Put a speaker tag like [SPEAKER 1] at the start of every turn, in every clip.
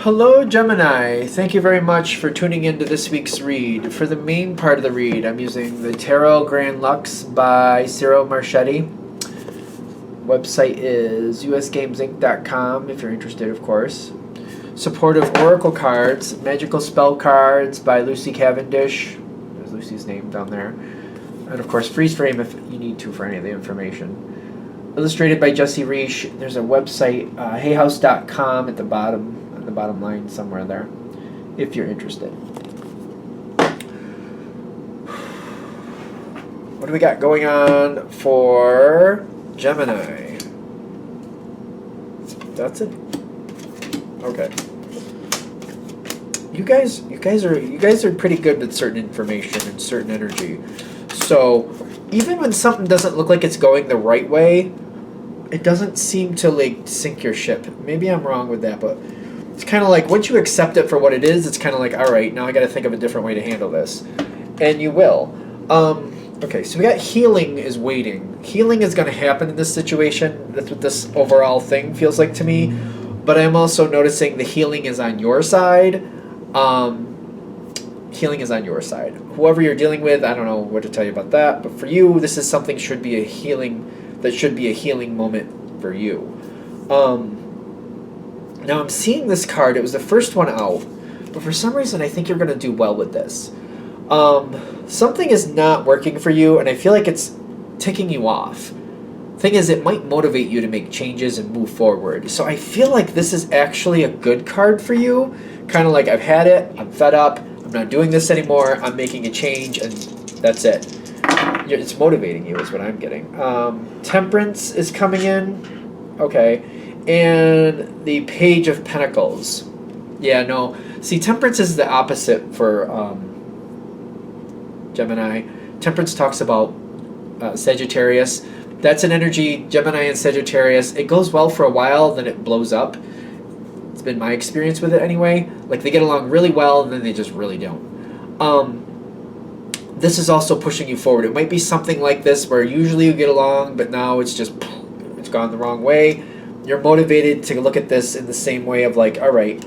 [SPEAKER 1] Hello, Gemini. Thank you very much for tuning into this week's read. For the main part of the read, I'm using the Tarot Grand Lux by Ciro Marchetti. Website is usgamesinc.com if you're interested, of course. Supportive Oracle cards, Magical Spell cards by Lucy Cavendish. There's Lucy's name down there. And of course, freeze frame if you need to for any of the information. Illustrated by Jesse Reish. There's a website, hayhouse.com at the bottom line somewhere there, if you're interested. What do we got going on for Gemini? That's it. Okay. You guys are pretty good with certain information and certain energy. So even when something doesn't look like it's going the right way, it doesn't seem to like sink your ship. Maybe I'm wrong with that, but it's kind of like once you accept it for what it is, it's kind of like, all right, now I got to think of a different way to handle this. And you will. Okay, so we got healing is waiting. Healing is going to happen in this situation. That's what this overall thing feels like to me. But I'm also noticing the healing is on your side. Healing is on your side. Whoever you're dealing with, I don't know what to tell you about that. But for you, this is something should be a healing, that should be a healing moment for you. Now I'm seeing this card. It was the first one out, but for some reason I think you're going to do well with this. Something is not working for you, and I feel like it's ticking you off. Thing is, it might motivate you to make changes and move forward. So I feel like this is actually a good card for you. Kind of like, I've had it, I'm fed up, I'm not doing this anymore, I'm making a change, and that's it. It's motivating you is what I'm getting. Temperance is coming in. Okay. And the Page of Pentacles. Yeah, no. See, Temperance is the opposite for Gemini. Temperance talks about Sagittarius. That's an energy, Gemini and Sagittarius. It goes well for a while, then it blows up. It's been my experience with it anyway. Like, they get along really well, and then they just really don't. This is also pushing you forward. It might be something like this, where usually you get along, but now it's just, it's gone the wrong way. You're motivated to look at this in the same way of like, all right,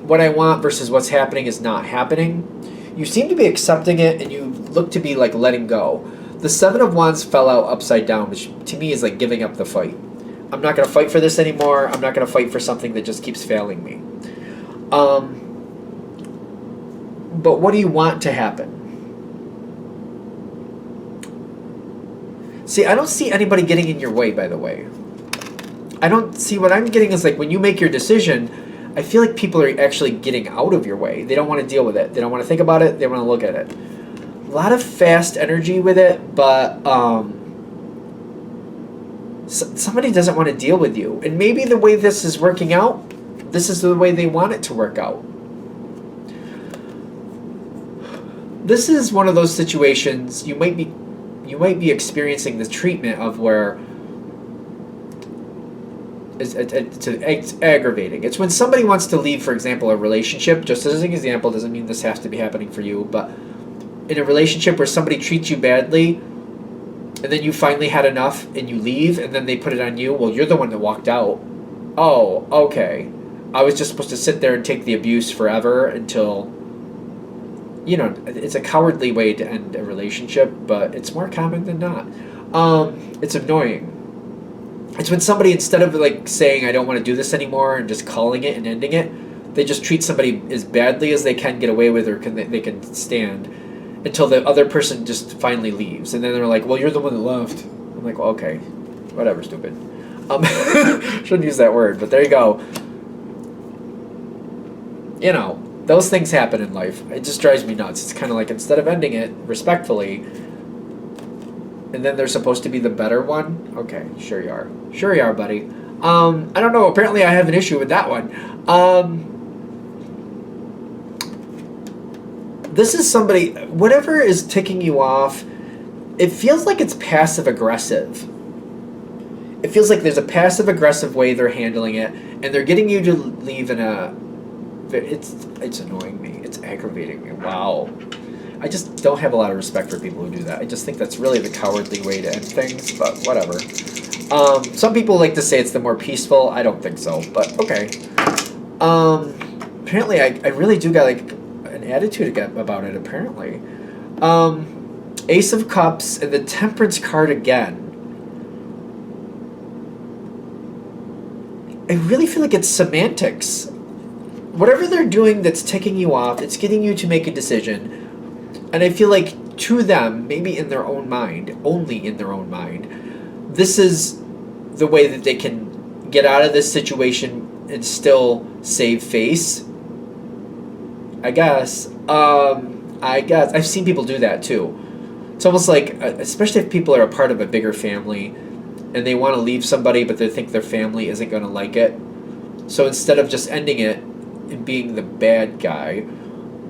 [SPEAKER 1] what I want versus what's happening is not happening. You seem to be accepting it, and you look to be like letting go. The Seven of Wands fell out upside down, which to me is like giving up the fight. I'm not going to fight for this anymore. I'm not going to fight for something that just keeps failing me. But what do you want to happen? See, I don't see anybody getting in your way, by the way. I don't see, what I'm getting is like when you make your decision, I feel like people are actually getting out of your way. They don't want to deal with it. They don't want to think about it. They want to look at it. A lot of fast energy with it, but somebody doesn't want to deal with you. And maybe the way this is working out, this is the way they want it to work out. This is one of those situations you might be experiencing the treatment of where it's aggravating. It's when somebody wants to leave, for example, a relationship. Just as an example, doesn't mean this has to be happening for you, but in a relationship where somebody treats you badly, and then you finally had enough and you leave, and then they put it on you. Well, you're the one that walked out. Oh, okay. I was just supposed to sit there and take the abuse forever until, you know, it's a cowardly way to end a relationship, but it's more common than not. It's annoying. It's when somebody, instead of like saying, I don't want to do this anymore, and just calling it and ending it, they just treat somebody as badly as they can get away with, or they can stand, until the other person just finally leaves. And then they're like, well, you're the one that left. I'm like, well, okay, whatever, stupid. Shouldn't use that word, but there you go. You know, those things happen in life. It just drives me nuts. It's kind of like, instead of ending it respectfully, and then they're supposed to be the better one. Okay, sure you are. Sure you are, buddy. I don't know. Apparently I have an issue with that one. This is somebody, whatever is ticking you off, it feels like it's passive-aggressive. It feels like there's a passive-aggressive way they're handling it, and they're getting you to leave in a... It's annoying me. It's aggravating me. Wow. I just don't have a lot of respect for people who do that. I just think that's really the cowardly way to end things, but whatever. Some people like to say it's the more peaceful. I don't think so, but okay. Apparently, I really do got like an attitude about it. Apparently, Ace of Cups and the Temperance card again. I really feel like it's semantics. Whatever they're doing that's ticking you off, it's getting you to make a decision. And I feel like to them, maybe in their own mind, only in their own mind, this is the way that they can get out of this situation and still save face. I guess. I've seen people do that too. It's almost like, especially if people are a part of a bigger family and they want to leave somebody, but they think their family isn't going to like it. So instead of just ending it and being the bad guy,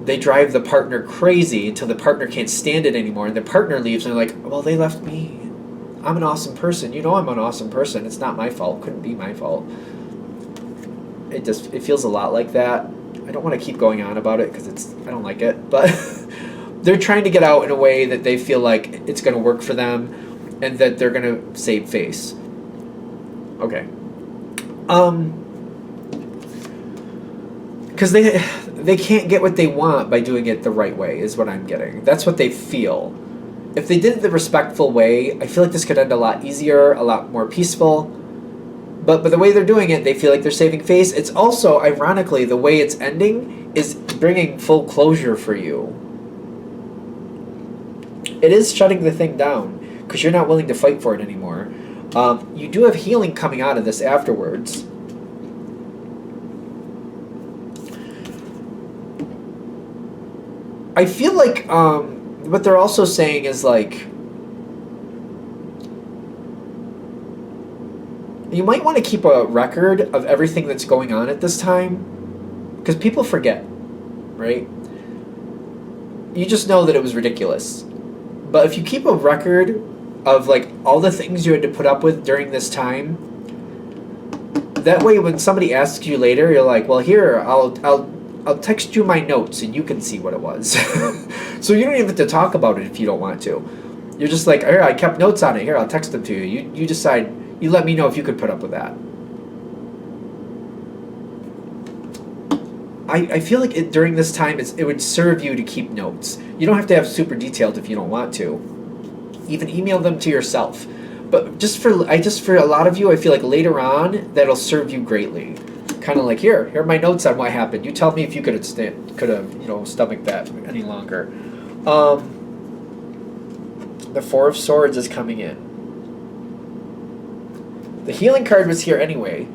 [SPEAKER 1] they drive the partner crazy until the partner can't stand it anymore, and the partner leaves, and they're like, well, they left me. I'm an awesome person. You know I'm an awesome person. It's not my fault. Couldn't be my fault. It feels a lot like that. I don't want to keep going on about it because I don't like it, but they're trying to get out in a way that they feel like it's going to work for them and that they're going to save face. Okay. Because they can't get what they want by doing it the right way, is what I'm getting. That's what they feel. If they did it the respectful way, I feel like this could end a lot easier, a lot more peaceful. But the way they're doing it, they feel like they're saving face. It's also, ironically, the way it's ending is bringing full closure for you. It is shutting the thing down because you're not willing to fight for it anymore. You do have healing coming out of this afterwards. I feel like what they're also saying is like, you might want to keep a record of everything that's going on at this time, because people forget, right? You just know that it was ridiculous. But if you keep a record of like all the things you had to put up with during this time, that way when somebody asks you later, you're like, well, here, I'll text you my notes and you can see what it was. So you don't even have to talk about it if you don't want to. You're just like, here, I kept notes on it. Here, I'll text them to you. You decide. You let me know if you could put up with that. I feel like during this time, it would serve you to keep notes. You don't have to have super detailed if you don't want to. Even email them to yourself. But just for a lot of you, I feel like later on, that'll serve you greatly. Kind of like, here are my notes on what happened. You tell me if you could have stomached that any longer. The Four of Swords is coming in. The healing card was here anyway.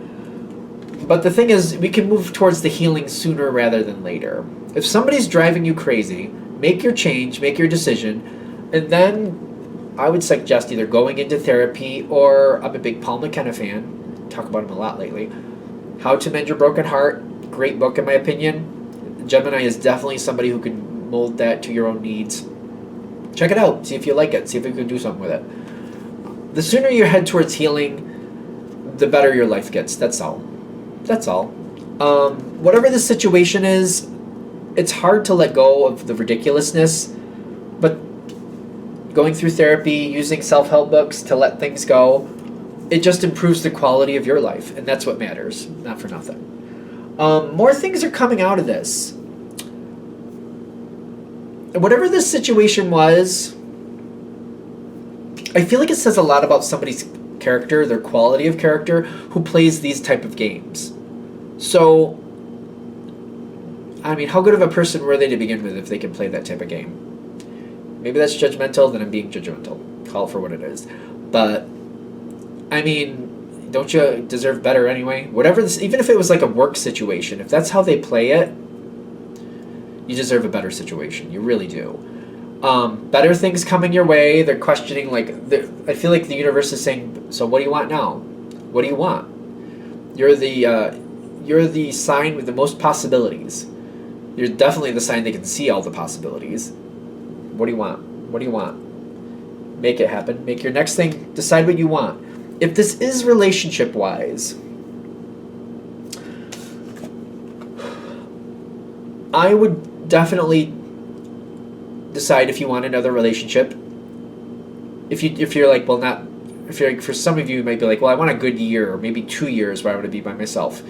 [SPEAKER 1] But the thing is, we can move towards the healing sooner rather than later. If somebody's driving you crazy, make your change, make your decision, and then I would suggest either going into therapy or I'm a big Paul McKenna fan. Talk about him a lot lately. How to Mend Your Broken Heart. Great book in my opinion. Gemini is definitely somebody who can mold that to your own needs. Check it out. See if you like it. See if you can do something with it. The sooner you head towards healing, the better your life gets. That's all. That's all. Whatever the situation is, it's hard to let go of the ridiculousness, but going through therapy, using self-help books to let things go, it just improves the quality of your life, and that's what matters, not for nothing. More things are coming out of this. Whatever this situation was, I feel like it says a lot about somebody's character, their quality of character, who plays these type of games. So, I mean, how good of a person were they to begin with if they can play that type of game? Maybe that's judgmental, then I'm being judgmental. Call it for what it is. But, I mean, don't you deserve better anyway? Whatever this, even if it was like a work situation, if that's how they play it, you deserve a better situation. You really do. Better things coming your way. They're questioning, like, I feel like the universe is saying, so what do you want now? What do you want? You're the sign with the most possibilities. You're definitely the sign that can see all the possibilities. What do you want? What do you want? Make it happen. Make your next thing. Decide what you want. If this is relationship-wise, I would definitely decide if you want another relationship. If you're like, well, not, if you're like, for some of you, you might be like, well, I want a good year or maybe 2 years where I want to be by myself.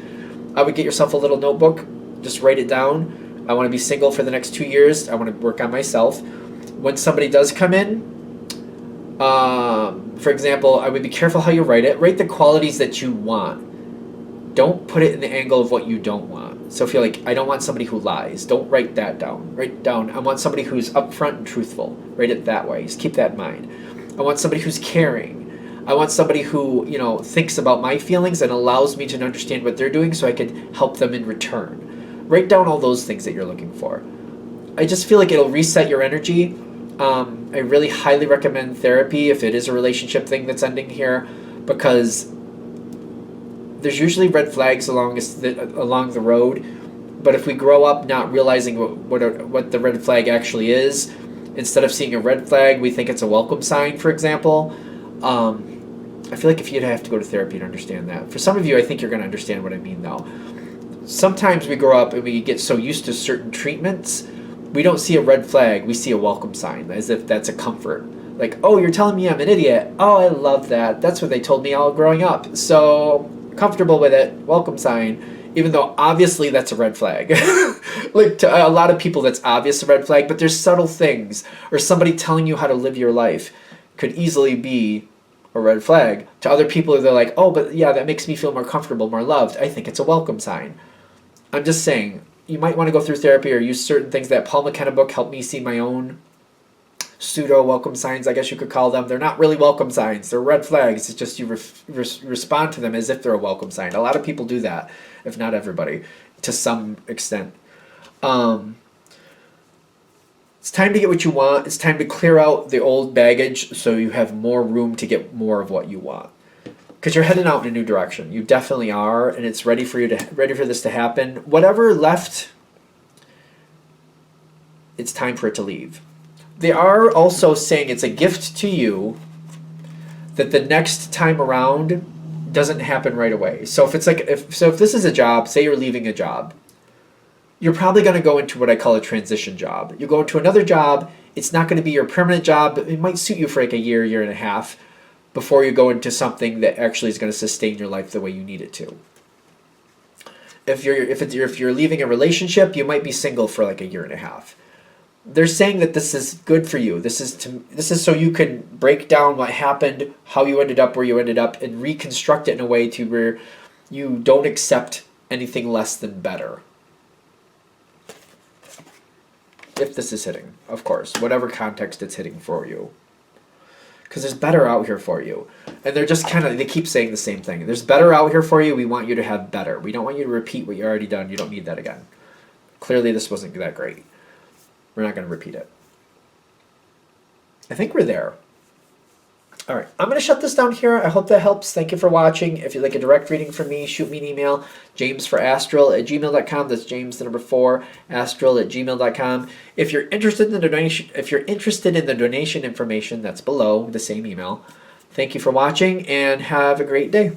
[SPEAKER 1] I would get yourself a little notebook, just write it down. I want to be single for the next 2 years. I want to work on myself. When somebody does come in, for example, I would be careful how you write it. Write the qualities that you want. Don't put it in the angle of what you don't want. So if you're like, I don't want somebody who lies, don't write that down. Write down, I want somebody who's upfront and truthful. Write it that way. Just keep that in mind. I want somebody who's caring. I want somebody who, thinks about my feelings and allows me to understand what they're doing so I can help them in return. Write down all those things that you're looking for. I just feel like it'll reset your energy. I really highly recommend therapy if it is a relationship thing that's ending here, because there's usually red flags along the road. But if we grow up not realizing what the red flag actually is, instead of seeing a red flag, we think it's a welcome sign, for example. I feel like if you'd have to go to therapy to understand that. For some of you, I think you're going to understand what I mean, though. Sometimes we grow up and we get so used to certain treatments, we don't see a red flag, we see a welcome sign, as if that's a comfort. Like, oh, you're telling me I'm an idiot. Oh, I love that. That's what they told me all growing up. So, comfortable with it, welcome sign, even though obviously that's a red flag. Like, to a lot of people, that's obvious a red flag, but there's subtle things, or somebody telling you how to live your life could easily be a red flag. To other people, they're like, oh, but yeah, that makes me feel more comfortable, more loved. I think it's a welcome sign. I'm just saying, you might want to go through therapy or use certain things. That Paul McKenna book helped me see my own pseudo welcome signs, I guess you could call them. They're not really welcome signs. They're red flags. It's just you respond to them as if they're a welcome sign. A lot of people do that, if not everybody, to some extent. It's time to get what you want. It's time to clear out the old baggage so you have more room to get more of what you want. Because you're heading out in a new direction. You definitely are, and it's ready for this to happen. Whatever left, it's time for it to leave. They are also saying it's a gift to you that the next time around doesn't happen right away. So if this is a job, say you're leaving a job, you're probably going to go into what I call a transition job. You go into another job, it's not going to be your permanent job, but it might suit you for like a year and a half before you go into something that actually is going to sustain your life the way you need it to. If you're leaving a relationship, you might be single for like a year and a half. They're saying that this is good for you. This is so you can break down what happened, how you ended up where you ended up, and reconstruct it in a way to where you don't accept anything less than better. If this is hitting, of course, whatever context it's hitting for you. Because there's better out here for you. And they're just they keep saying the same thing. There's better out here for you. We want you to have better. We don't want you to repeat what you've already done. You don't need that again. Clearly this wasn't that great. We're not going to repeat it. I think we're there. All right, I'm going to shut this down here. I hope that helps. Thank you for watching. If you'd like a direct reading from me, shoot me an email, jamesforastral@gmail.com. That's James, the number 4, astral@gmail.com. If you're interested in the donation information, that's below the same email. Thank you for watching, and have a great day.